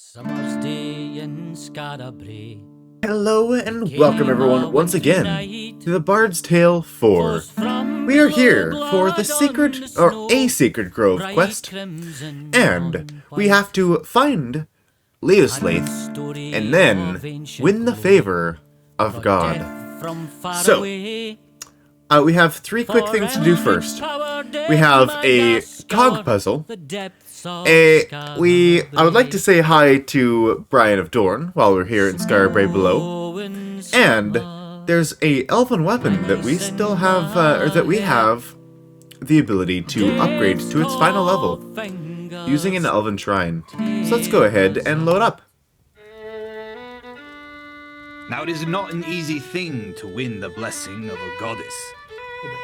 Summer's day in Scarabrae. Hello and welcome everyone once again to the Bard's Tale 4. We are here for the secret, or a secret grove quest, and we have to find Lioslaith and then win the favor of God. So, we have three quick things to do first. We have a Cog puzzle. I would like to say hi to Bryan of Dorne while we're here in Scarabrae below. And there's a elven weapon that we still have, or that we have the ability to upgrade to its final level using an elven shrine. So let's go ahead and load up. Now it is not an easy thing to win the blessing of a goddess,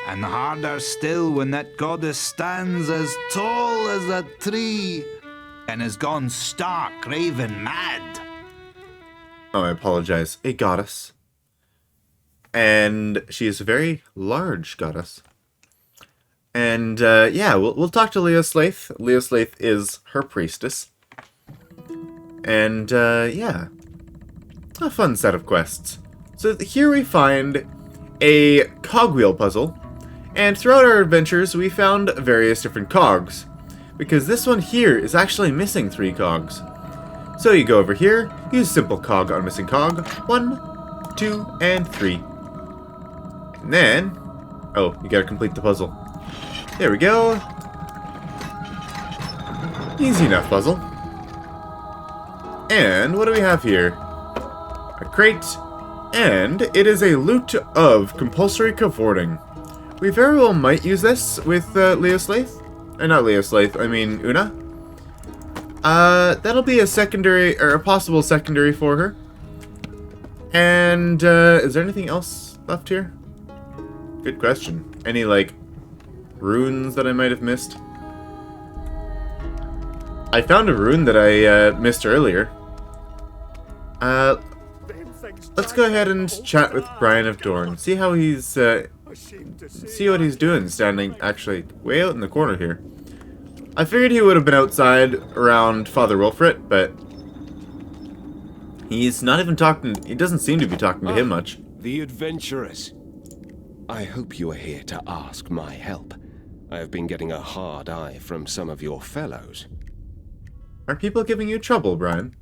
and harder still when that goddess stands as tall as a tree and has gone stark raving mad. Oh, I apologize. A goddess. And she is a very large goddess. And, yeah, we'll talk to Lioslaith. Lioslaith is her priestess. And, yeah. A fun set of quests. So here we find a Cog Wheel Puzzle. And throughout our adventures, we found various different cogs. Because this one here is actually missing 3 cogs. So you go over here, use simple cog on missing cog. 1, 2, and 3. And then... oh, you gotta complete the puzzle. There we go. Easy enough puzzle. And what do we have here? A crate. And it is a loot of compulsory cavorting. We very well might use this with Lioslaith. Not Lioslaith, I mean Una. That'll be a secondary, or a possible secondary for her. And, is there anything else left here? Good question. Any, like, runes that I might have missed? I found a rune that I, missed earlier. Let's go ahead and chat with Bryan of Dorne. See how he's, see what he's doing standing, actually, way out in the corner here. I figured he would have been outside around Father Wilfred, but he's not even talking, he doesn't seem to be talking to him much. The adventurers. I hope you are here to ask my help. I have been getting a hard eye from some of your fellows. Are people giving you trouble, Bryan?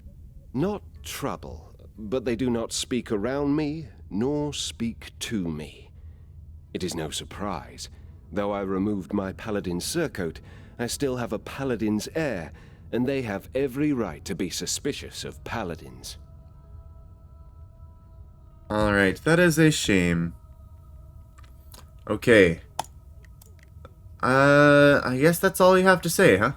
Not trouble, but they do not speak around me, nor speak to me. It is no surprise. Though I removed my paladin's surcoat, I still have a paladin's air, and they have every right to be suspicious of paladins. Alright, that is a shame. Okay. I guess that's all you have to say, huh?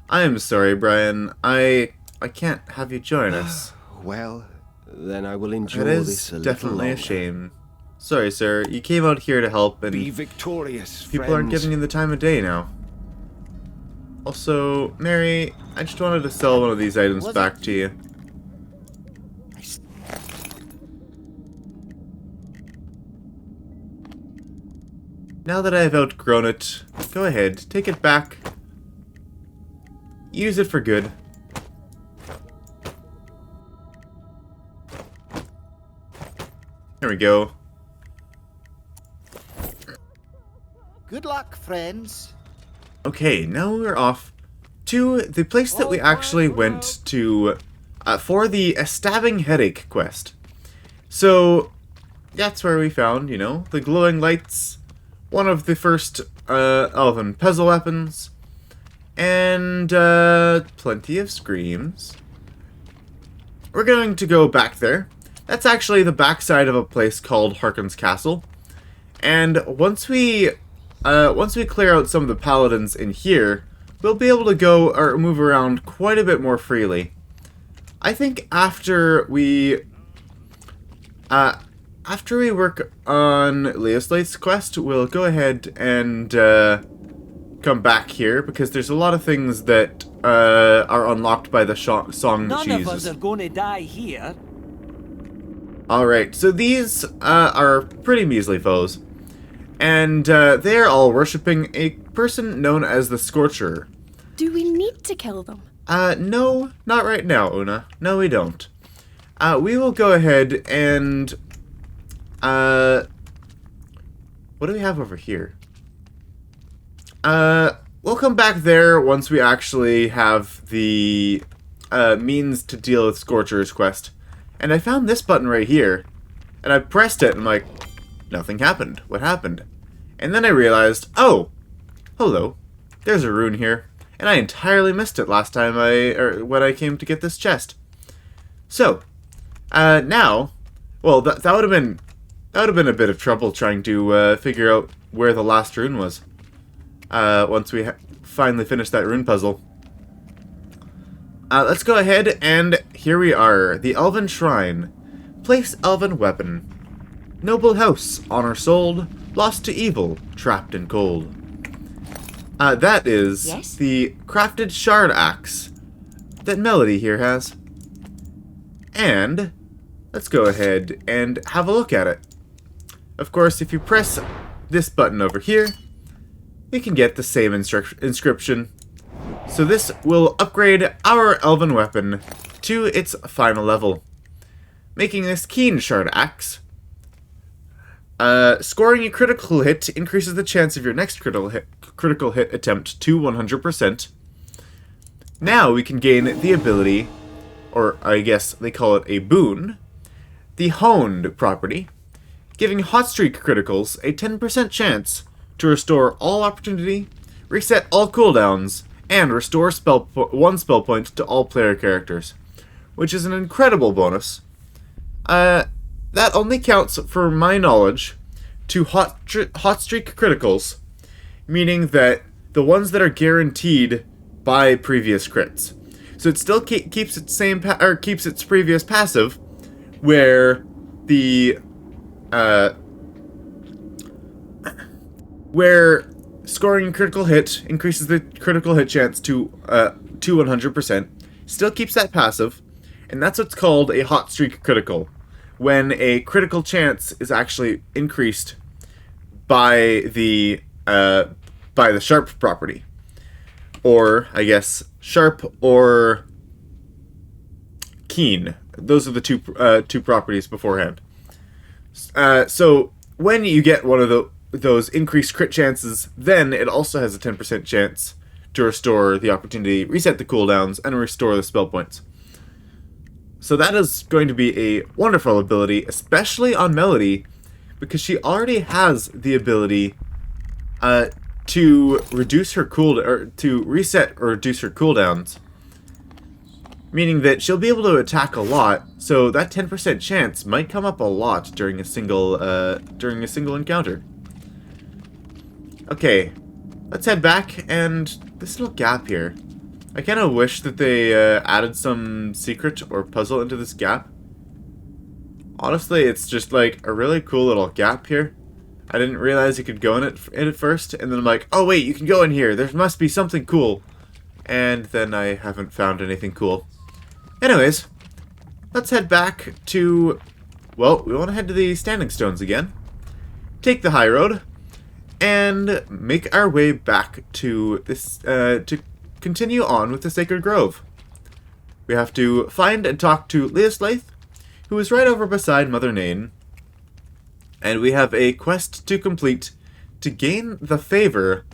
I am sorry, Bryan. I can't have you join us. Well, then I will enjoy this this a little definitely longer. a shame. Sorry, sir. You came out here to help, and Be victorious, people aren't friends. giving you the time of day now. Also, Mary, I just wanted to sell one of these items back to you. Now that I have outgrown it, go ahead, take it back. Use it for good. There we go. Good luck, friends. Okay, now we're off to the place that we actually went to for the Stabbing Headache quest. So, that's where we found, you know, the glowing lights, one of the first elven puzzle weapons, and plenty of screams. We're going to go back there. That's actually the backside of a place called Hawkins Castle. And once we clear out some of the paladins in here, we'll be able to go or move around quite a bit more freely. I think after we work on Lioslaith's quest, we'll go ahead and come back here because there's a lot of things that are unlocked by the song that she None uses. of us are going to die here. Alright, so these are pretty measly foes. And they are all worshipping a person known as the Scorcher. Do we need to kill them? No, not right now, Una. No, we don't. We will go ahead and, what do we have over here? We'll come back there once we actually have the, means to deal with Scorcher's quest. And I found this button right here, and I pressed it, and I'm like, nothing happened. What happened? And then I realized, oh, hello, there's a rune here. And I entirely missed it last time when I came to get this chest. So, now, well, that would have been a bit of trouble trying to figure out where the last rune was. Once we finally finished that rune puzzle. Let's go ahead, and here we are, the Elven Shrine. Place Elven weapon. Noble house, honor sold, lost to evil, trapped and cold. That is the crafted shard axe that Melody here has. And let's go ahead and have a look at it. Of course, if you press this button over here, we can get the same inscription. So this will upgrade our elven weapon to its final level, making this keen shard axe. Scoring a critical hit increases the chance of your next critical hit attempt to 100%. Now we can gain the ability, or I guess they call it a boon, the Honed property, giving hot streak criticals a 10% chance to restore all opportunity, reset all cooldowns, and restore one spell point to all player characters, which is an incredible bonus. That only counts, for my knowledge, to hot streak criticals, meaning that the ones that are guaranteed by previous crits. So it still keeps its keeps its previous passive, where the where scoring a critical hit increases the critical hit chance to 100%. Still keeps that passive, and that's what's called a hot streak critical, when a critical chance is actually increased by the sharp property, or I guess sharp or keen. Those are the two properties beforehand. So when you get one of those increased crit chances, then it also has a 10% chance to restore the opportunity, reset the cooldowns, and restore the spell points. So that is going to be a wonderful ability, especially on Melody, because she already has the ability to reduce her to reset or reduce her cooldowns, meaning that she'll be able to attack a lot. So that 10% chance might come up a lot during a single encounter. Okay, let's head back, and this little gap here. I kind of wish that they added some secret or puzzle into this gap. Honestly, it's just like a really cool little gap here. I didn't realize you could go in it first, and then I'm like, oh wait, you can go in here. There must be something cool. And then I haven't found anything cool. Anyways, let's head back to, well, we want to head to the Standing Stones again. Take the high road, and make our way back to this, to continue on with the Sacred Grove. We have to find and talk to Lioslaith, who is right over beside Mother Nain, and we have a quest to complete to gain the favor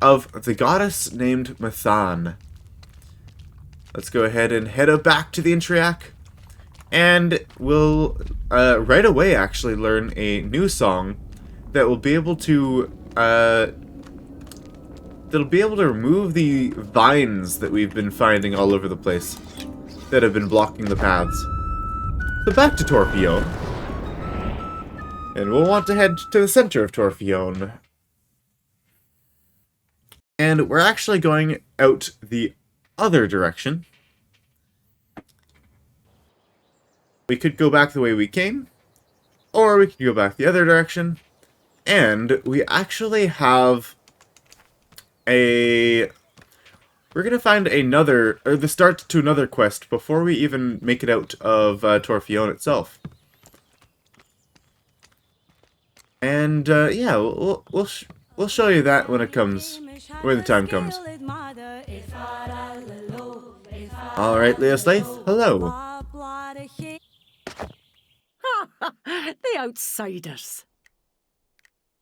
of the goddess named Mathan. Let's go ahead and head back to the Inshriach, and we'll right away actually learn a new song that will be able to remove the vines that we've been finding all over the place that have been blocking the paths. So back to Torfion. And we'll want to head to the center of Torfion. And we're actually going out the other direction. We could go back the way we came, or we could go back the other direction. And we actually have we're gonna find the start to another quest before we even make it out of Torfion itself. And yeah, we'll show you that when the time comes. Alright, Lioslaith, hello. The outsiders.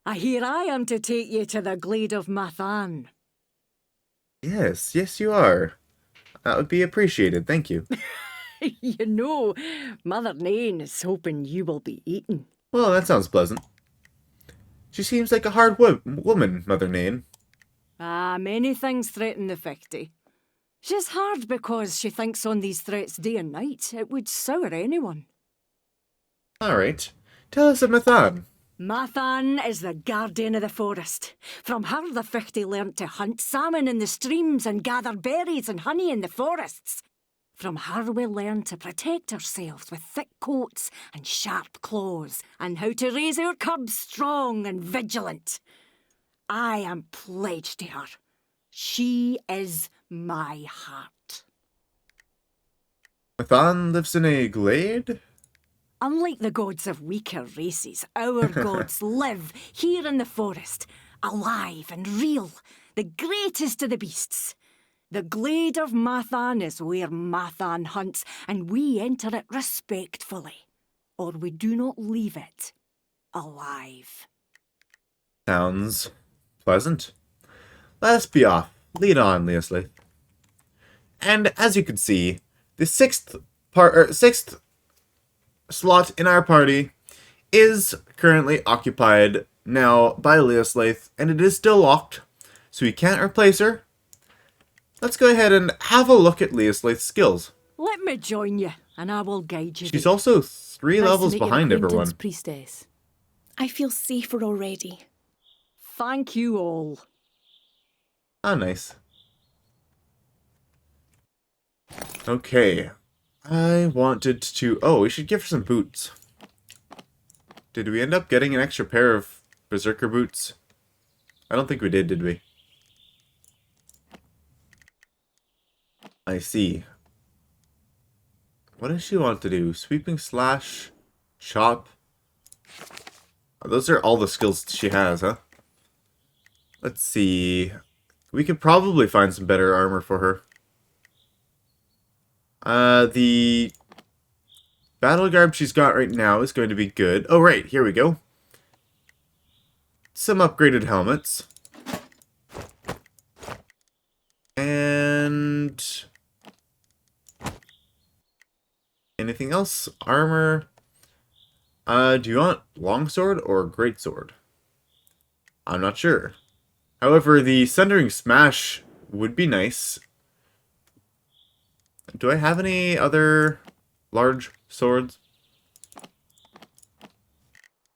I hear I am to take you to the glade of Mathan. Yes, yes you are. That would be appreciated, thank you. You know, Mother Nain is hoping you will be eaten. Well, that sounds pleasant. She seems like a hard woman, Mother Nain. Many things threaten the 50. She's hard because she thinks on these threats day and night. It would sour anyone. Alright, tell us of Mathan. Mathan is the guardian of the forest. From her the 50 learnt to hunt salmon in the streams and gather berries and honey in the forests. From her we learned to protect ourselves with thick coats and sharp claws, and how to raise our cubs strong and vigilant. I am pledged to her. She is my heart. Mathan lives in a glade? Unlike the gods of weaker races, our gods live here in the forest, alive and real, the greatest of the beasts. The glade of Mathan is where Mathan hunts, and we enter it respectfully, or we do not leave it alive. Sounds pleasant. Let us be off. Lead on, Lioslaith. And as you can see, the sixth slot in our party is currently occupied now by Lioslaith, and it is still locked, so we can't replace her. Let's go ahead and have a look at Lioslaith's skills. Let me join you, and I will guide you. She's also 3 Nice to levels make your behind everyone. acquaintance, priestess. I feel safer already. Thank you all. Ah, nice. Okay. I wanted to... Oh, we should give her some boots. Did we end up getting an extra pair of Berserker boots? I don't think we did we? I see. What does she want to do? Sweeping slash, chop. Oh, those are all the skills she has, huh? Let's see. We could probably find some better armor for her. The battle garb she's got right now is going to be good. Oh, right. Here we go. Some upgraded helmets. And... anything else? Armor. Do you want longsword or greatsword? I'm not sure. However, the Sundering Smash would be nice. Do I have any other large swords?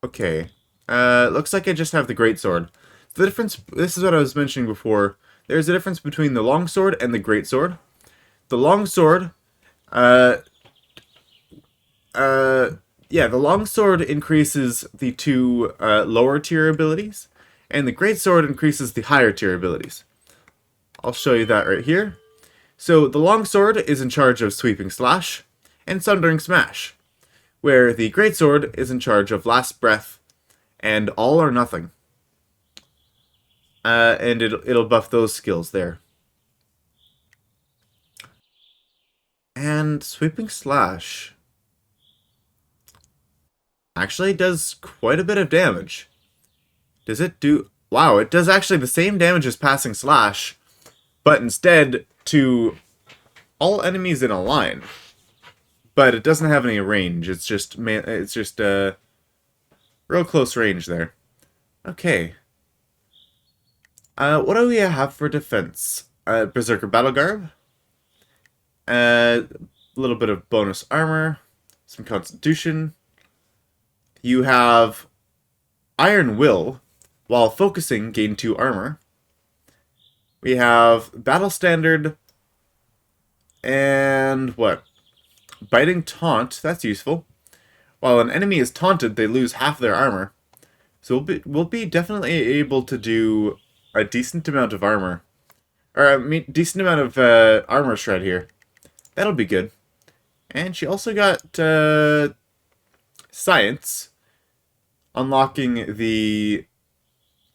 Okay. Looks like I just have the greatsword. The difference, this is what I was mentioning before. There's a difference between the longsword and the greatsword. The longsword, the longsword increases the 2 lower tier abilities, and the greatsword increases the higher tier abilities. I'll show you that right here. So the longsword is in charge of Sweeping Slash and Sundering Smash, where the greatsword is in charge of Last Breath and All or Nothing. And it'll buff those skills there. And Sweeping Slash actually does quite a bit of damage. Does it do... Wow, it does actually the same damage as Passing Slash, but instead to all enemies in a line. But it doesn't have any range. It's just real close range there. Okay. What do we have for defense? Berserker Battle Garb. A little bit of bonus armor. Some Constitution. You have Iron Will. While focusing, gain 2 armor. We have Battle Standard. And what? Biting Taunt. That's useful. While an enemy is taunted, they lose half their armor. So we'll be definitely able to do a decent amount of armor. Or a decent amount of armor shred here. That'll be good. And she also got Science. Unlocking the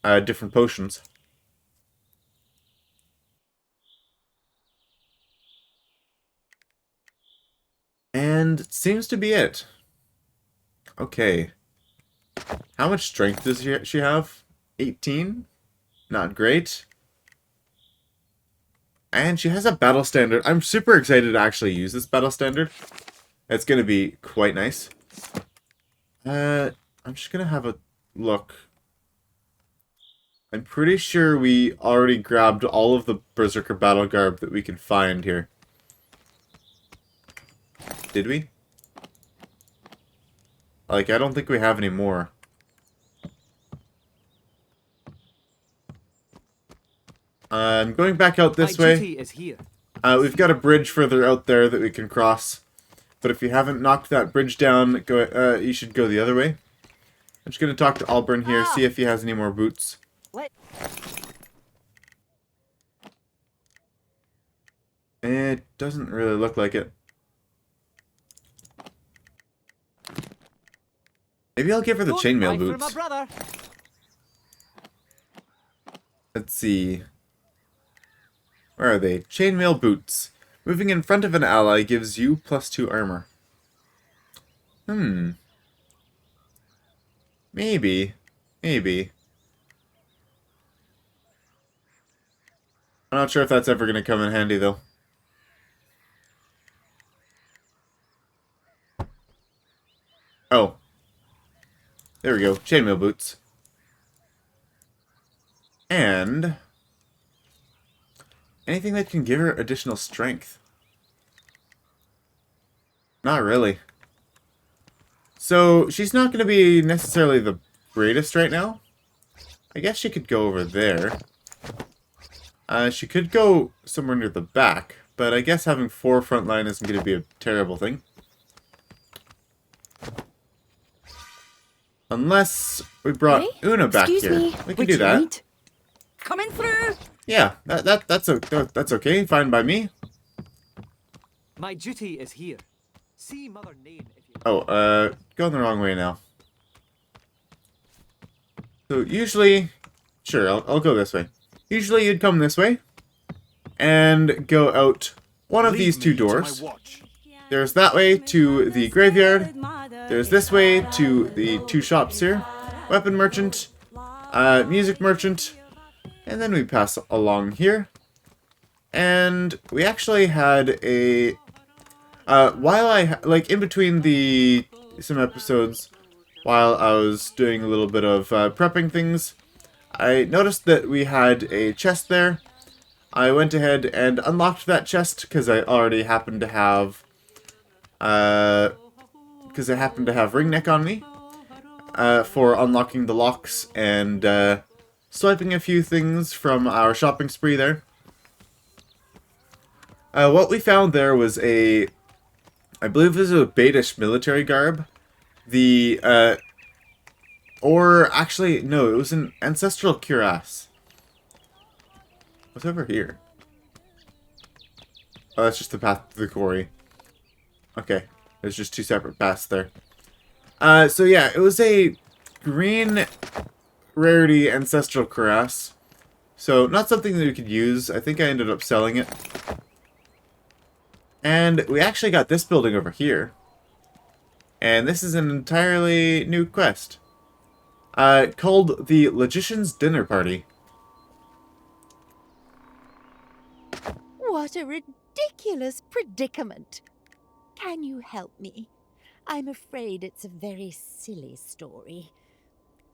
different potions. And it seems to be it. Okay. How much strength does she have? 18? Not great. And she has a battle standard. I'm super excited to actually use this battle standard. It's going to be quite nice. I'm just going to have a look. I'm pretty sure we already grabbed all of the Berserker battle garb that we can find here. Did we? Like, I don't think we have any more. I'm going back out this way. Is here. We've got a bridge further out there that we can cross. But if you haven't knocked that bridge down, you should go the other way. I'm just going to talk to Alburn here, see if he has any more boots. It doesn't really look like it. Maybe I'll give her the chainmail boots. Let's see. Where are they? Chainmail boots. Moving in front of an ally gives you +2 armor. Maybe. Maybe. I'm not sure if that's ever going to come in handy, though. Oh. There we go. Chainmail boots. And anything that can give her additional strength. Not really. So, she's not going to be necessarily the greatest right now. I guess she could go over there. She could go somewhere near the back, but I guess having 4 front line isn't going to be a terrible thing. Unless we brought Una back here. We can do that. Coming through. Yeah, that's okay. Fine by me. My duty is here. See Mother Nain if you... Oh, going the wrong way now. So usually, sure, I'll go this way. Usually you'd come this way and go out one of these 2 doors. There's that way to the graveyard. There's this way to the 2 shops here. Weapon merchant, music merchant, and then we pass along here. And we actually had a... in between some episodes, while I was doing a little bit of prepping things, I noticed that we had a chest there. I went ahead and unlocked that chest because I already happened to have ring neck on me for unlocking the locks and swiping a few things from our shopping spree there. What we found there was I believe this is a Baitish military garb. Or actually, no, it was an ancestral cuirass. What's over here? Oh, that's just the path to the quarry. Okay, there's just 2 separate paths there. So yeah, it was a green rarity ancestral cuirass. So not something that we could use. I think I ended up selling it. And we actually got this building over here. And this is an entirely new quest. Called the Logician's Dinner Party. What a ridiculous predicament. Can you help me? I'm afraid it's a very silly story.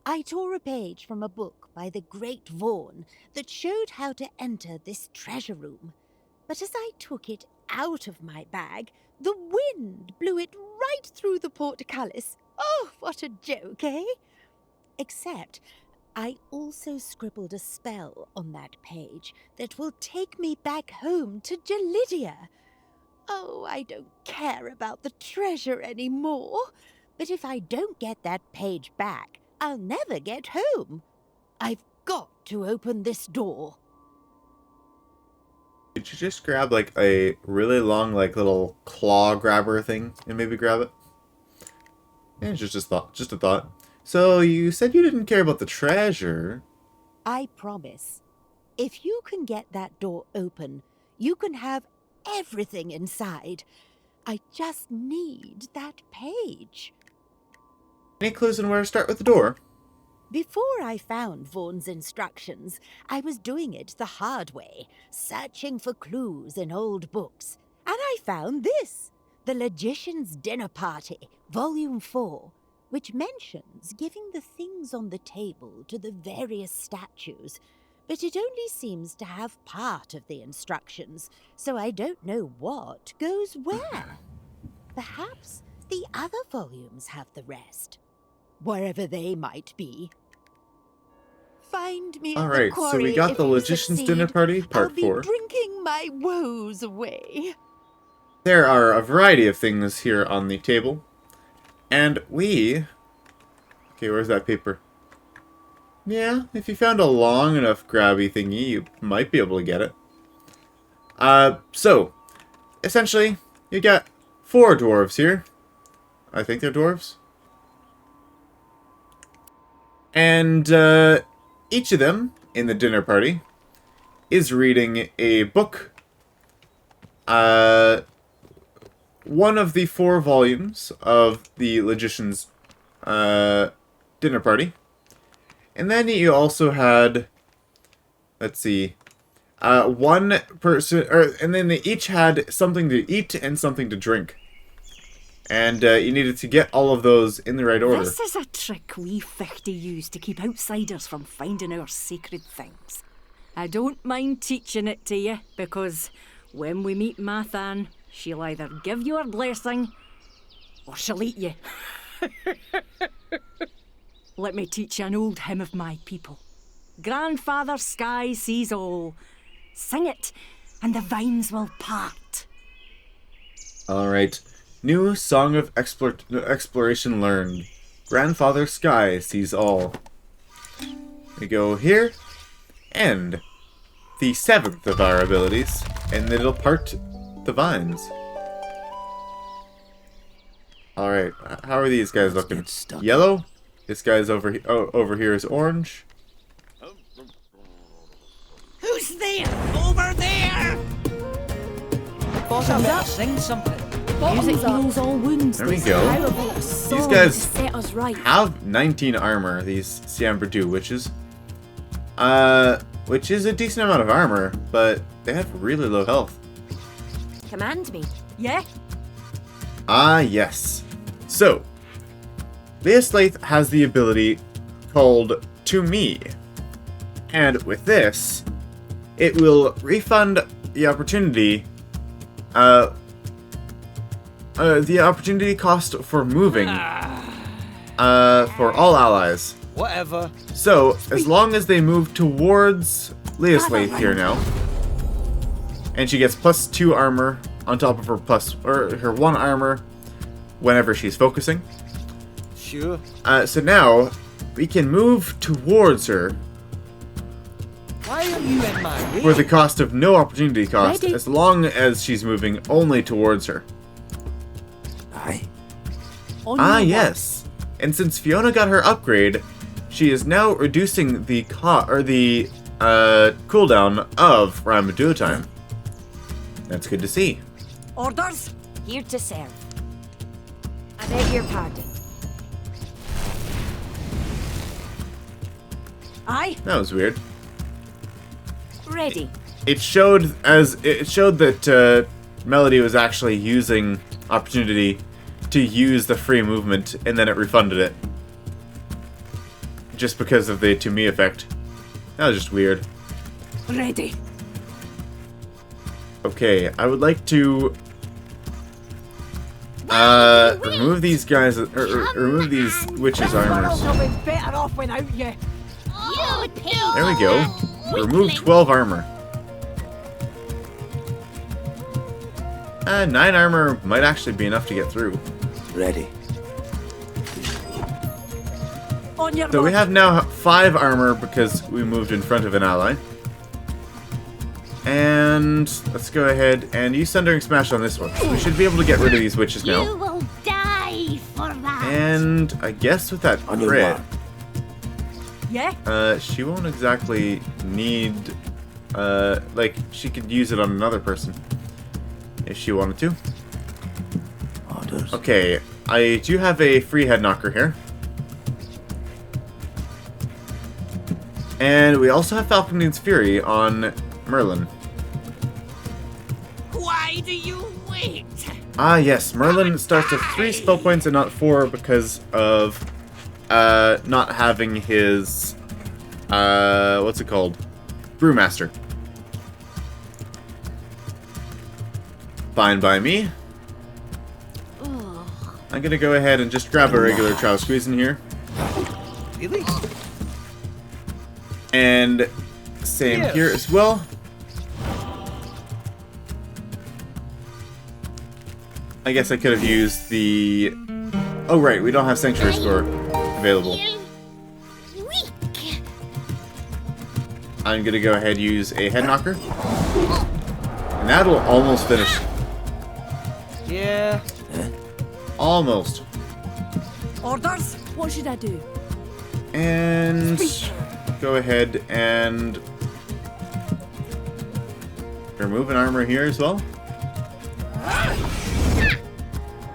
I tore a page from a book by the great Vaughan that showed how to enter this treasure room. But as I took it out of my bag, the wind blew it right through the portcullis. Oh, what a joke, eh? Except I also scribbled a spell on that page that will take me back home to Gelidia. Oh, I don't care about the treasure anymore. But if I don't get that page back, I'll never get home. I've got to open this door. Did you just grab like a really long little claw grabber thing and maybe grab it? Yeah, it's just a thought. So you said you didn't care about the treasure. I promise. If you can get that door open, you can have everything inside. I just need that page. Any clues on where to start with the door? Before I found Vaughn's instructions, I was doing it the hard way, searching for clues in old books. And I found this, The Logician's Dinner Party, Volume 4, which mentions giving the things on the table to the various statues, but it only seems to have part of the instructions, so I don't know what goes where. Perhaps the other volumes have the rest, wherever they might be. Find me at the Alright, so quarry we got if the you Logician's succeed. Dinner Party, Part I'll be 4. drinking my woes away. There are a variety of things here on the table. And we... Okay, where's that paper? Yeah, if you found a long enough grabby thingy, you might be able to get it. So, essentially, you got 4 dwarves here. I think they're dwarves. And, each of them, in the dinner party, is reading a book. One of the 4 volumes of the Logician's Dinner Party. And then you also had, let's see, one person, and then they each had something to eat and something to drink. And you needed to get all of those in the right order. This is a trick we fichty use to keep outsiders from finding our sacred things. I don't mind teaching it to you, because when we meet Mathan, she'll either give you her blessing, or she'll eat you. Let me teach you an old hymn of my people. Grandfather Sky sees all. Sing it, and the vines will part. Alright. New Song of Exploration learned. Grandfather Sky sees all. We go here, and the 7th of our abilities, and it'll part the vines. Alright, how are these guys looking? Yellow? This guy's over here is orange. Who's there? Over there! Bottoms up. Sing something. Music heals all wounds. There we This go. powerful song These guys to set us right. have 19 armor, these Siamberdu witches. Which is a decent amount of armor, but they have really low health. Command me. Yeah? Ah, yes. So, Lioslaith has the ability called To Me. And with this, it will refund the opportunity, the opportunity cost for moving, for all allies. Whatever. So, as long as they move towards Lioslaith here now, and she gets +2 armor on top of her her 1 armor whenever she's focusing. Sure. So now, we can move towards her Why are you in my way? for the cost of no opportunity cost, Ready? as long as she's moving only towards her. Aye. On Ah, your yes. And since Fiona got her upgrade, she is now reducing the cooldown of Ramadua time. That's good to see. Orders? Here to serve. I beg your pardon. Aye? That was weird. Ready. It showed that Melody was actually using opportunity to use the free movement, and then it refunded it. Just because of the To Me effect. That was just weird. Ready. Okay, I would like to remove these guys, remove these witches' armors. I'll be better off without you. There we go. Remove 12 armor. 9 armor might actually be enough to get through. Ready. On your So we mark. have now 5 armor because we moved in front of an ally. And let's go ahead and use Sundering Smash on this one. We should be able to get rid of these witches now. You will die for that. And I guess with that On your crit, mark. Yeah? she won't exactly need, like, she could use it on another person if she wanted to. Okay, I do have a free head knocker here. And we also have Falcon's Fury on Merlin. Why do you wait? Ah, yes. Merlin starts with 3 spell points and not 4 because of not having his what's it called? Brewmaster. Fine by me. I'm gonna go ahead and just grab a regular Trow Squeeze in here. Really? And same here as well. I guess I could have used the... Oh, right, we don't have Sanctuary Score available. I'm gonna go ahead and use a Head Knocker. And that'll almost finish. Yeah. Almost. Orders? What should I do? And... go ahead and... remove an armor here as well.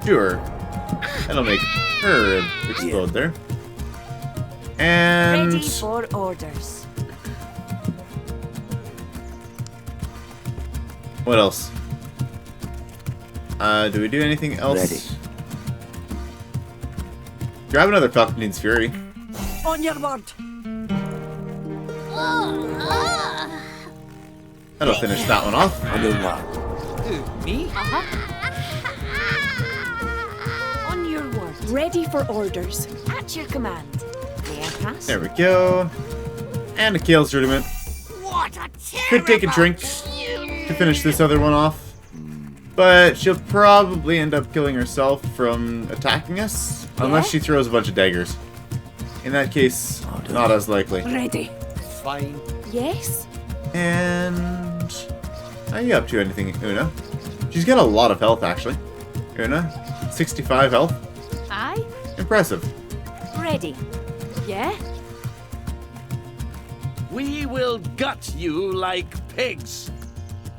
Sure. That'll make her explode there. And... Ready for orders. What else? Do we do anything else? Ready. Grab another Falcon's Fury. On your word. That'll finish that one off. On your mark. Me? On your word. Ready for orders. At your command. May I pass? There we go. And a Kale's Rudiment. What a Could take a drink to finish this other one off. But she'll probably end up killing herself from attacking us. Unless she throws a bunch of daggers. In that case, not as likely. Ready. Fine. Yes? And... are you up to anything, Una? She's got a lot of health, actually. Una, 65 health. Aye. Impressive. Ready. Yeah? We will gut you like pigs.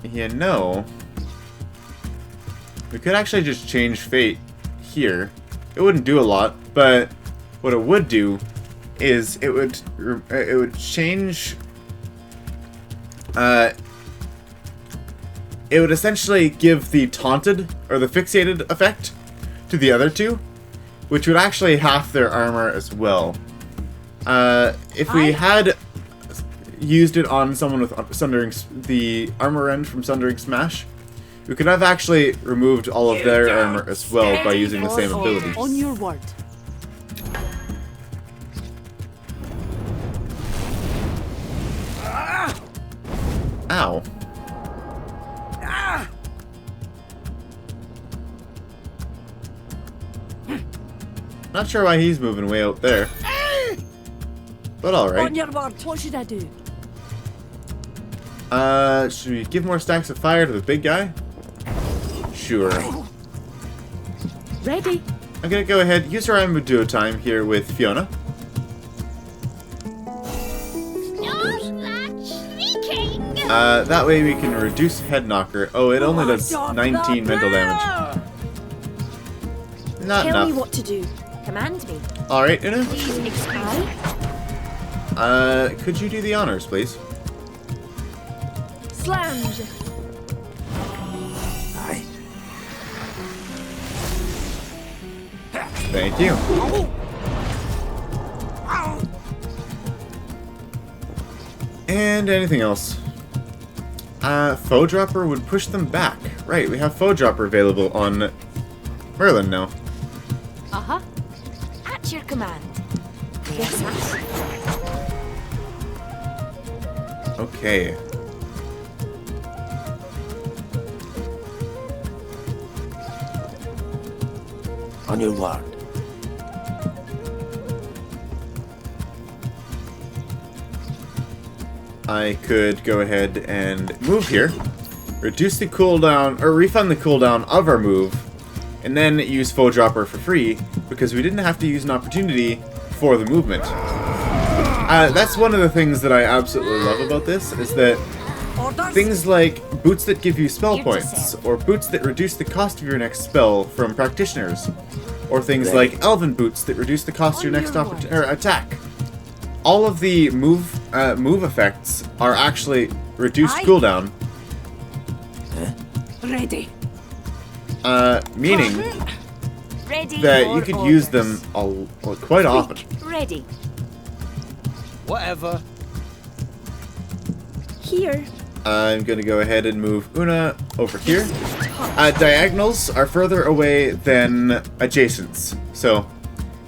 You know, we could actually just change fate here. It wouldn't do a lot, but what it would do is it would change. It would essentially give the taunted or the fixated effect to the other two, which would actually half their armor as well. If we had used it on someone with the armor end from Sundering Smash, we could have actually removed all of their armor as well by using the same ability. On your word. Ow. Not sure why he's moving way out there. But On alright. your word. What should I do? Should we give more stacks of fire to the big guy? Sure. Ready? I'm gonna go ahead, use our Duo time here with Fiona. That way we can reduce Head Knocker. Oh, it only does 19 mental damage. Not Tell me enough. what to do. Command me. Alright, Una. Please explain. Could you do the honors, please? Slange. Aye. Thank you. And anything else? Foe Dropper would push them back. Right, we have Foe Dropper available on Merlin now. Uh-huh. At your command. Yes, master. Okay. On your word. I could go ahead and move here, reduce the cooldown, or refund the cooldown of our move, and then use Foe Dropper for free, because we didn't have to use an opportunity for the movement. That's one of the things that I absolutely love about this, is that things like boots that give you spell points, or boots that reduce the cost of your next spell from practitioners, or things like Elven boots that reduce the cost of your next attack. All of the move effects are actually reduced cooldown. Ready. Meaning that you could use them quite often. Ready. Whatever. Here. I'm gonna go ahead and move Una over here. Diagonals are further away than adjacents, so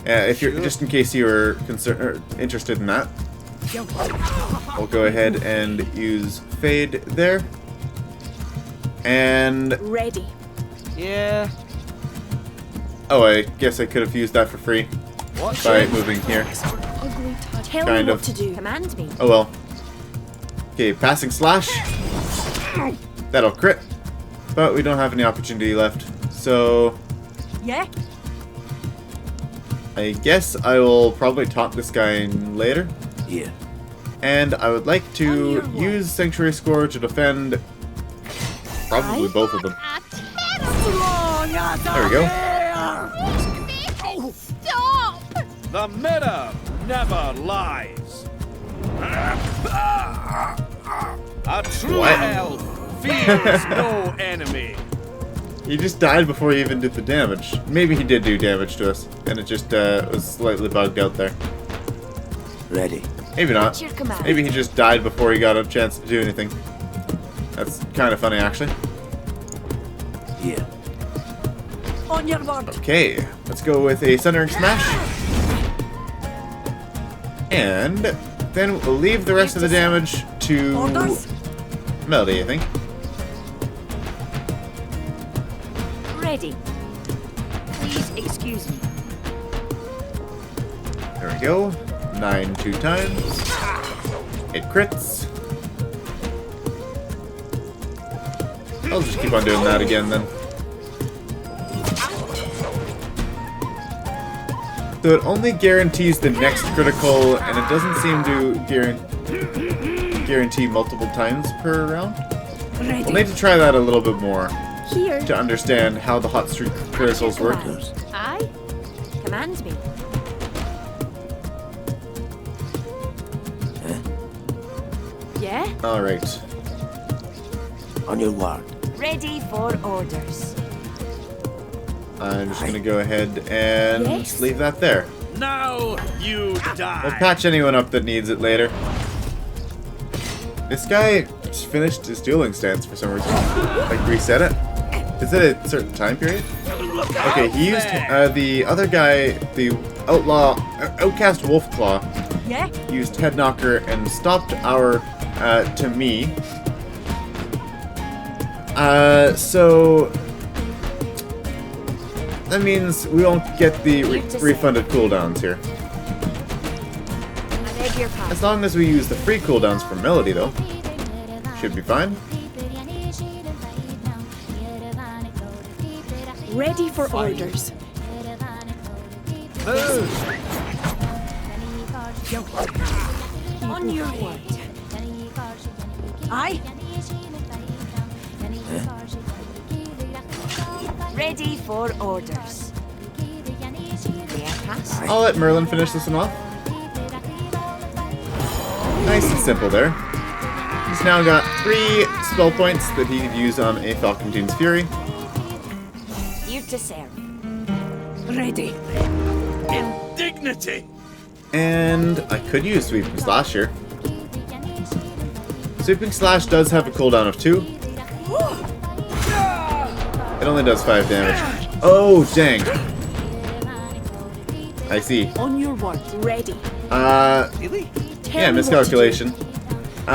if you're just in case you were interested in that, we'll go ahead and use Fade there. And Ready. Yeah. oh, I guess I could have used that for free by moving here. Ugly touch. Tell Kind me of. what to do. Command me. Oh well. Okay, passing slash. That'll crit. But we don't have any opportunity left. So Yeah. I guess I will probably taunt this guy later. Here. And I would like to use Sanctuary Score to defend probably both of them. There we go. Stop! The meta never lies. A true What? elf fears no enemy. He just died before he even did the damage. Maybe he did do damage to us, and it just was slightly bugged out there. Ready. Maybe not. Your command. Maybe he just died before he got a chance to do anything. That's kind of funny, actually. Here. On your word. Okay, let's go with a Sundering Smash. And then we'll leave the rest of the damage to Orders. Melody, I think. Ready. Please excuse me. There we go. 9 2 times. It crits. I'll just keep on doing that again then. So it only guarantees the next critical, and it doesn't seem to guarantee multiple times per round. Ready. We'll need to try that a little bit more Here. to understand how the hot streak criticals work. Aye. Command me. Yeah. Alright. On your word. Ready for orders. I'm just gonna go ahead and Yes. leave that there. Now you We'll die. patch anyone up that needs it later. This guy just finished his dueling stance for some reason. Like, reset it. Is it a certain time period? Okay, he used the other guy, the outcast Wolfclaw, Yeah. used Head Knocker and stopped our to me. So that means we won't get the refunded cooldowns here. I beg your pardon. As long as we use the free cooldowns for Melody, though, should be fine. Ready for orders. On your word. Aye. Ready for orders. May I pass? I'll let Merlin finish this one off. Nice and simple there. He's now got 3 spell points that he could use on a Falcontine's Fury. You to serve. Ready. Indignity. And I could use Sweeping Slash here. Sweeping Slash does have a cooldown of 2. It only does 5 damage. Oh, dang. I see. On your word. Ready. Really? Yeah, miscalculation.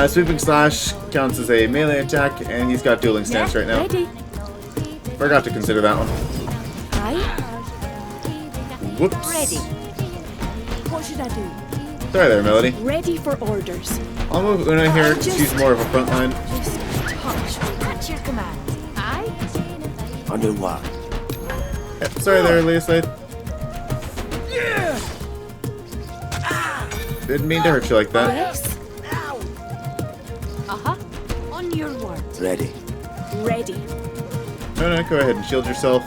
Sweeping Slash counts as a melee attack, and he's got dueling stance right now. Ready. Forgot to consider that one. Aye. Whoops. Ready. What should I do? Sorry there, Melody. Ready for orders. I'll move Una here because she's more of a front line. Just touch. At your command. Aye. On your word. Yep, sorry there, Lioslaith. Didn't mean to hurt you like that. Yes. Uh-huh. On your word. Ready. Ready. No, go ahead and shield yourself.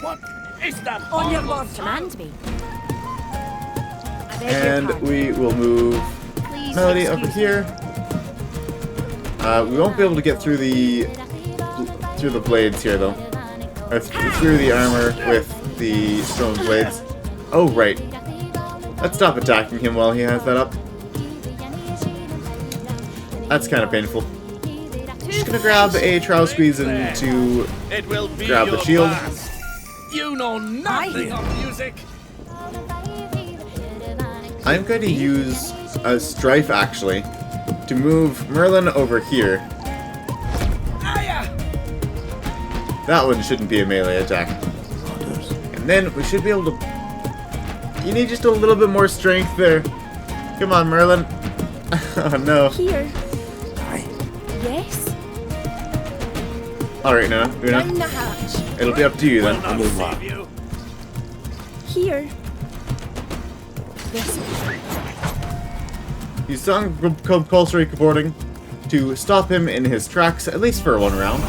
What is that? On your word. Command me. I beg your And pardon. we will move Please Melody over excuse here. We won't be able to get through the blades here though. Or through the armor with the stone blades. Oh right. Let's stop attacking him while he has that up. That's kind of painful. Just gonna grab a trowel squeeze and to It will be grab the your shield. last. You know nothing of music. I'm going to use a strife actually to move Merlin over here. That one shouldn't be a melee attack. And then we should be able to... You need just a little bit more strength there. Come on, Merlin. Oh no. Here. Aye. Yes. Alright, no. Down the hatch. It'll be up to you then. On your mark. Here. Use song compulsory cavorting to stop him in his tracks, at least for one round.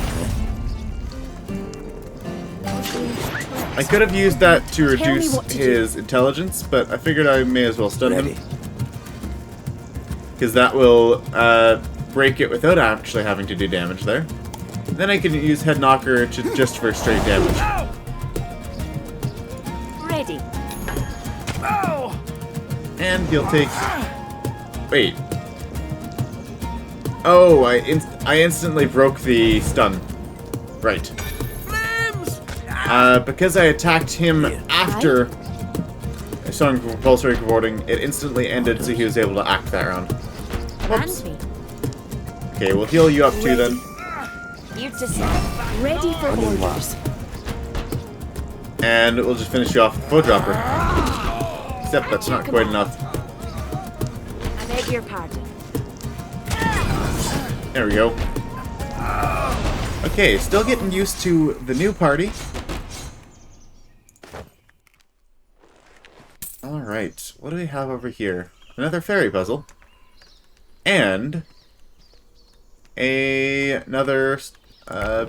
I could have used that to reduce his intelligence, but I figured I may as well stun him. Ready. Because that will break it without actually having to do damage there. Then I can use Head Knocker just for straight damage. Ready. And he'll take... Wait. Oh, I instantly broke the stun. Right. Because I attacked him after Song Compulsory Cavorting, it instantly ended so he was able to act that round. Whoops. Command me. Okay, we'll heal you up too then. You to say. Ready for On your mark. orders. And we'll just finish you off with the Foot Dropper. Except that's not quite enough. I beg your pardon. There we go. Okay, still getting used to the new party. Alright, what do we have over here? Another fairy puzzle. And another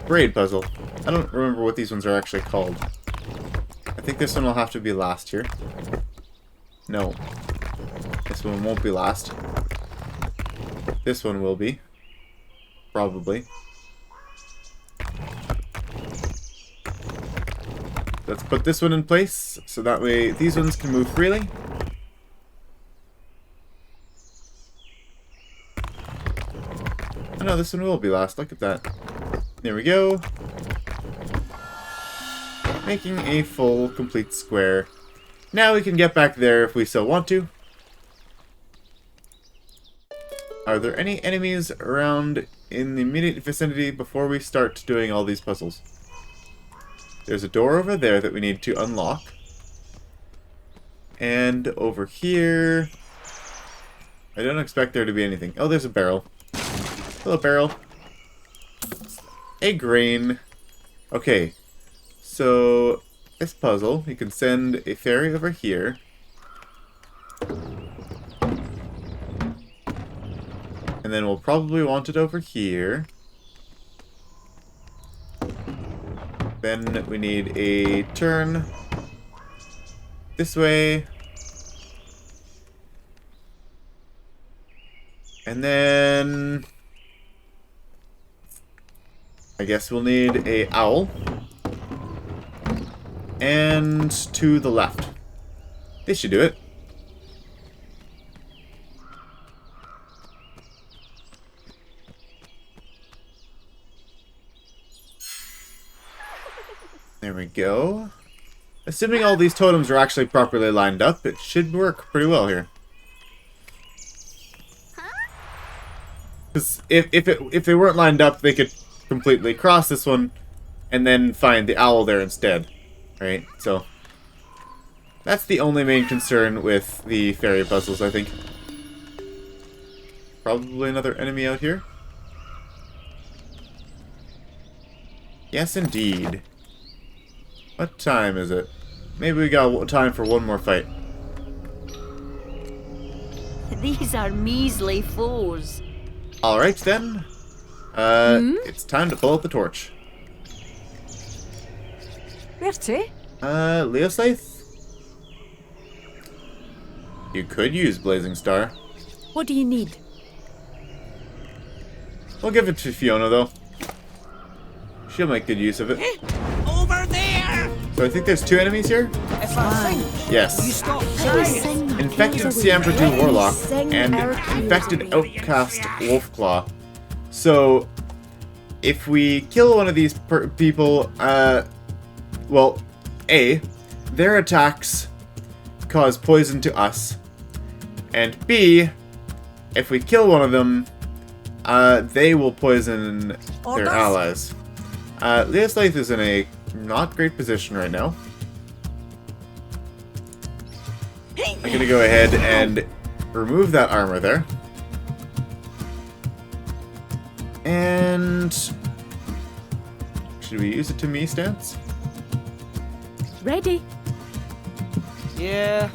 braid puzzle. I don't remember what these ones are actually called. I think this one will have to be last here. No. This one won't be last. This one will be. Probably. Let's put this one in place, so that way these ones can move freely. Oh no, this one will be last. Look at that. There we go. Making a full, complete square. Now we can get back there if we so want to. Are there any enemies around in the immediate vicinity before we start doing all these puzzles? There's a door over there that we need to unlock. And over here... I don't expect there to be anything. Oh, there's a barrel. Hello, barrel. A grain. Okay. So, this puzzle, you can send a fairy over here. And then we'll probably want it over here. Then we need a turn this way. And then I guess we'll need a owl. And to the left. This should do it. There we go. Assuming all these totems are actually properly lined up, it should work pretty well here. Because if they weren't lined up, they could completely cross this one and then find the owl there instead. Right? So that's the only main concern with the fairy puzzles, I think. Probably another enemy out here. Yes, indeed. What time is it? Maybe we got time for one more fight. These are measly foes. Alright then. It's time to pull out the torch. Where to? Lioslaith? You could use Blazing Star. What do you need? We'll give it to Fiona, though. She'll make good use of it. Over there! So I think there's 2 enemies here? If I sing, you Yes. stop singing. Infected Siambradu Warlock and Infected Outcast Wolfclaw. So, if we kill one of these people, well, A, their attacks cause poison to us. And B, if we kill one of them, they will poison their allies. Lioslaith is in a not great position right now. I'm gonna go ahead and remove that armor there. And should we use it to me stance? Ready? Yeah.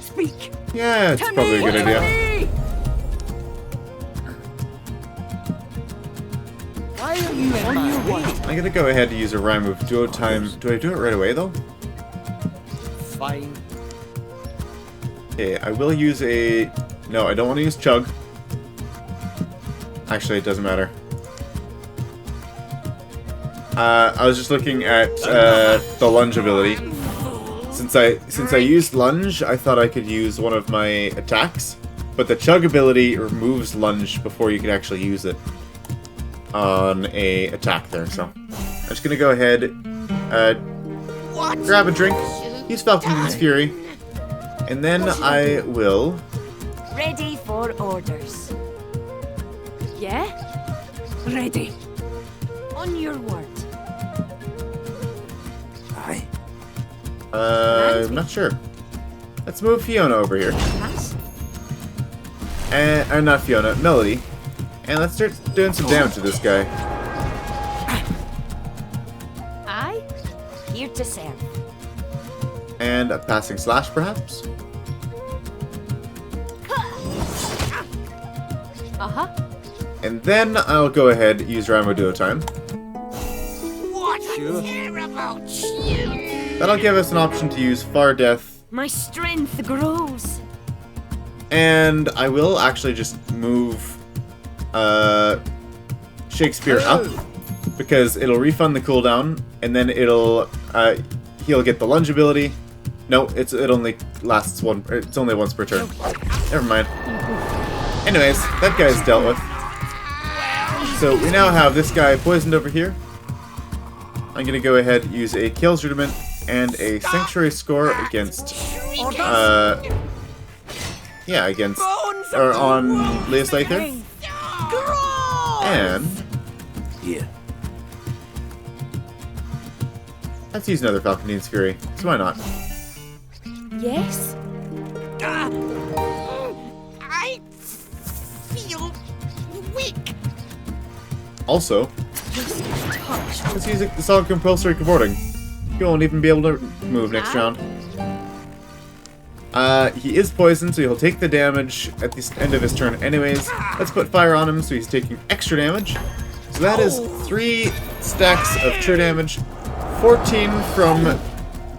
Speak. Yeah, it's probably a good idea. Why are you in my way? I'm gonna go ahead and use a Rhyme of Duo Time. Do I do it right away though? Fine. Okay, I will use a... No, I don't want to use Chug. Actually, it doesn't matter. I was just looking at the lunge ability. Since I used lunge, I thought I could use one of my attacks, but the Chug ability removes lunge before you can actually use it on a attack there. So I'm just gonna go ahead, grab a drink, use Falcon's Fury, and then I will. Ready for orders. Yeah? Ready. On your word. Aye. I'm not sure. Let's move Fiona over here. Pass. And, or not Fiona, Melody. And let's start doing some damage to this guy. Aye. Here to serve. And a passing slash, perhaps? Uh-huh. And then I'll go ahead and use Rhyme Duo Time. What a terrible chew! That'll give us an option to use Far Death. My strength grows. And I will actually just move Shakespeare up, because it'll refund the cooldown, and then he'll get the lunge ability. No, it only lasts it's only once per turn. Never mind. Anyways, that guy's dealt with. So we now have this guy poisoned over here. I'm gonna go ahead and use a Kills Rudiment and a Sanctuary Score against against or on Lioslaith here. And Here. let's use another Falcon's Fury. So why not? Yes? I feel weak. Also, Just touch. let's use the Solid Compulsory Cavorting. He won't even be able to move next round. He is poisoned, so he'll take the damage at the end of his turn anyways. Let's put fire on him so he's taking extra damage. So that is 3 stacks of true damage. 14 from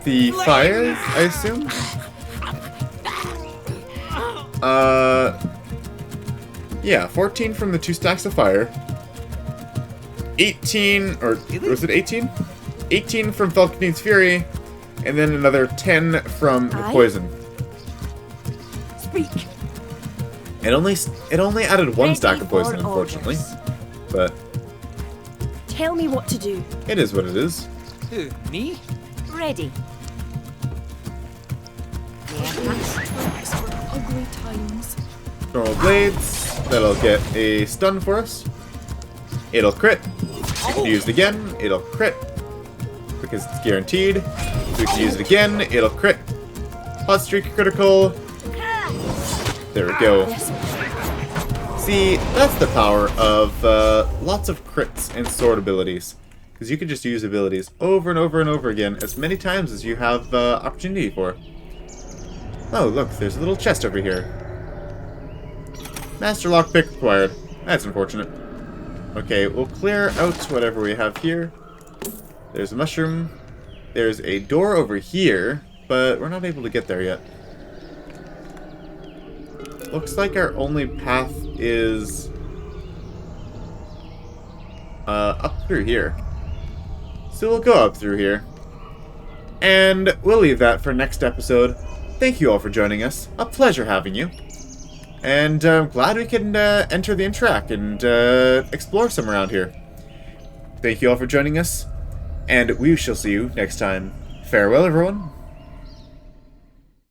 the fire, I assume? Yeah, 14 from the 2 stacks of fire. 18, or was it 18? 18 from Falcon's Fury, and then another 10 from the poison. Speak. It only added 1 stack of poison, unfortunately. But Tell me what to do. it is what it is. Who, me? Ready. Ugly times. Normal Blades, that'll get a stun for us. It'll crit. Used again, it'll crit. Because it's guaranteed. So we can use it again, it'll crit. Hot Streak critical. There we go. See, that's the power of lots of crits and sword abilities. Because you can just use abilities over and over and over again as many times as you have opportunity for. Oh, look, there's a little chest over here. Master lockpick required. That's unfortunate. Okay, we'll clear out whatever we have here. There's a mushroom. There's a door over here, but we're not able to get there yet. Looks like our only path is up through here. So we'll go up through here. And we'll leave that for next episode. Thank you all for joining us. A pleasure having you. And I'm glad we can enter the Inshriach and explore some around here. Thank you all for joining us. And we shall see you next time. Farewell, everyone.